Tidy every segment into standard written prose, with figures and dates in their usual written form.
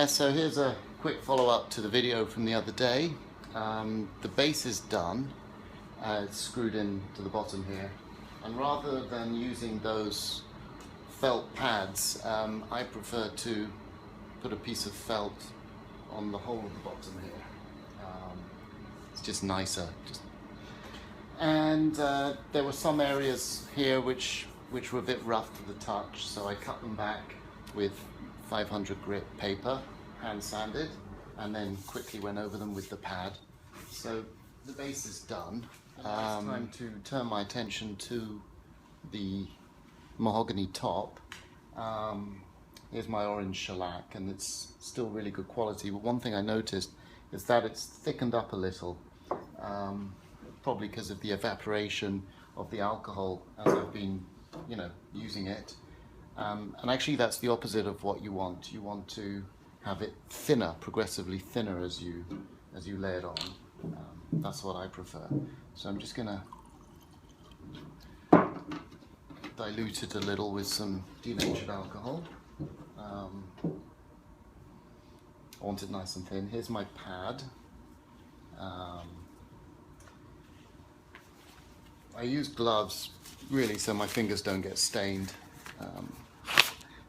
there, so here's a quick follow-up to the video from the other day. The base is done, it's screwed in to the bottom here, and rather than using those felt pads, I prefer to put a piece of felt on the whole of the bottom here. It's just nicer. And there were some areas here which were a bit rough to the touch, so I cut them back with 500 grit paper, hand sanded, and then quickly went over them with the pad. So the base is done. It's time to turn my attention to the mahogany top. Here's my orange shellac, and it's still really good quality, but one thing I noticed is that it's thickened up a little, probably because of the evaporation of the alcohol as I've been, using it. And actually that's the opposite of what you want. You want to have it thinner, progressively thinner as you lay it on. That's what I prefer. So I'm just gonna dilute it a little with some denatured alcohol. I want it nice and thin. Here's my pad. I use gloves really so my fingers don't get stained.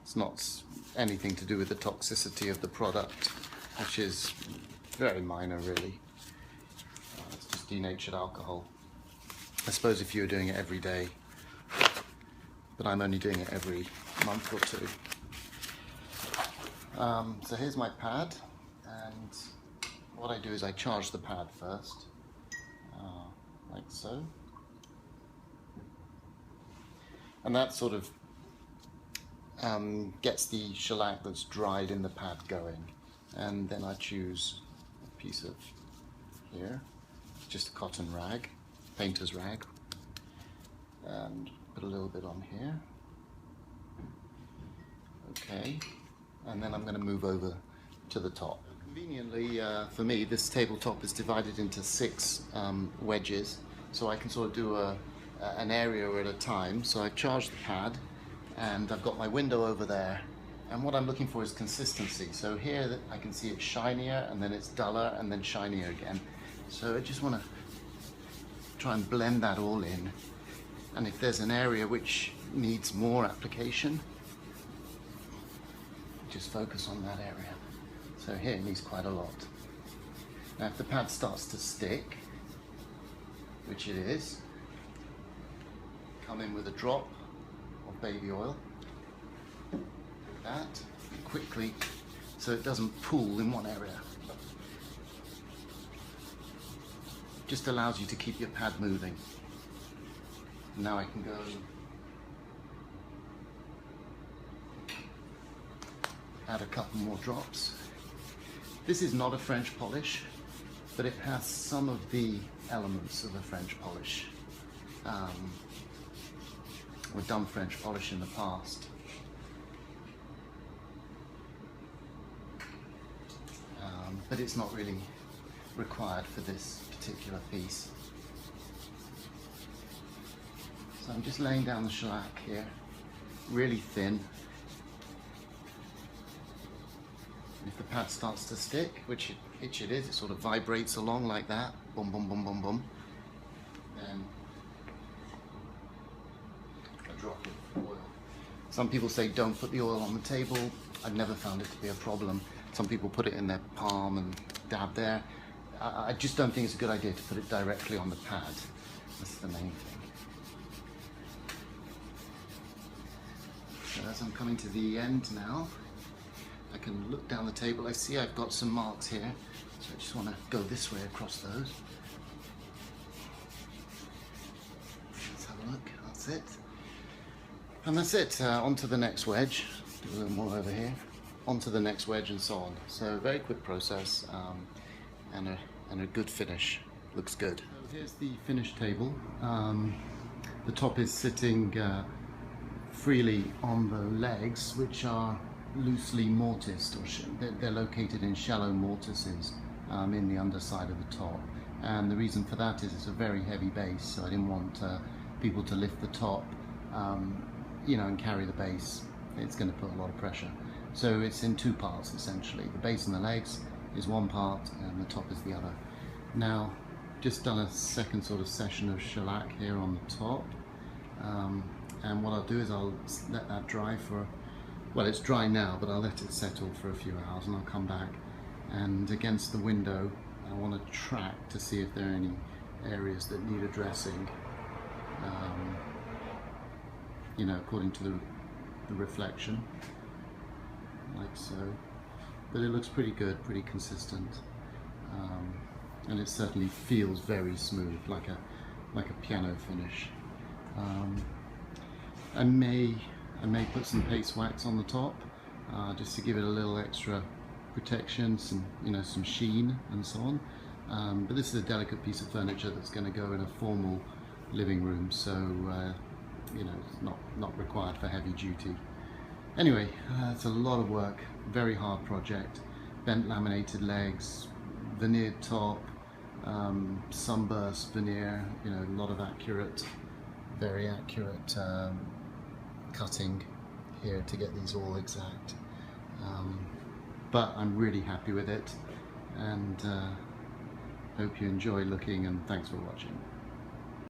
It's not anything to do with the toxicity of the product, which is very minor really. It's just denatured alcohol. I suppose if you were doing it every day, but I'm only doing it every month or two. So here's my pad, and what I do is I charge the pad first, like so. And that sort of gets the shellac that's dried in the pad going. And then I choose a piece of here, just a cotton rag, painter's rag, and put a little bit on here. Okay, and then I'm going to move over to the top. Conveniently for me, this tabletop is divided into 6 wedges, so I can sort of do an area at a time. So I've charged the pad, and I've got my window over there, and what I'm looking for is consistency. So here I can see it's shinier, and then it's duller, and then shinier again. So I just want to try and blend that all in, and if there's an area which needs more application, just focus on that area. So here it needs quite a lot. Now if the pad starts to stick, which it is, come in with a drop of baby oil, like that, quickly, so it doesn't pool in one area. Just allows you to keep your pad moving. Now I can go add a couple more drops. This is not a French polish, but it has some of the elements of a French polish. We've done French polish in the past. But it's not really required for this particular piece. So I'm just laying down the shellac here, really thin. If the pad starts to stick, which it is, it sort of vibrates along like that, boom, boom, boom, boom, boom, then a drop of oil. Some people say don't put the oil on the table. I've never found it to be a problem. Some people put it in their palm and dab there. I just don't think it's a good idea to put it directly on the pad. That's the main thing. So as I'm coming to the end now, I can look down the table. I see I've got some marks here, so I just want to go this way across those. Let's have a look. That's it. And that's it. On to the next wedge. Do a little more over here. On to the next wedge, and so on. So very quick process, and a good finish. Looks good. So here's the finished table. The top is sitting freely on the legs, which are loosely mortised, or they're located in shallow mortises in the underside of the top. And the reason for that is it's a very heavy base, so I didn't want people to lift the top, and carry the base. It's going to put a lot of pressure. So it's in two parts essentially. The base and the legs is one part and the top is the other. Now, just done a second sort of session of shellac here on the top. And what I'll do is I'll let that dry for, well, it's dry now, but I'll let it settle for a few hours and I'll come back, and against the window I want to track to see if there are any areas that need addressing, you know, according to the reflection, like so. But it looks pretty good, pretty consistent, and it certainly feels very smooth, like a piano finish. I may put some paste wax on the top, just to give it a little extra protection, some sheen and so on. But this is a delicate piece of furniture that's going to go in a formal living room, so you know, it's not required for heavy duty. Anyway, it's a lot of work, very hard project. Bent laminated legs, veneered top, sunburst veneer, you know, a lot of very accurate cutting here to get these all exact. But I'm really happy with it, and hope you enjoy looking, and thanks for watching.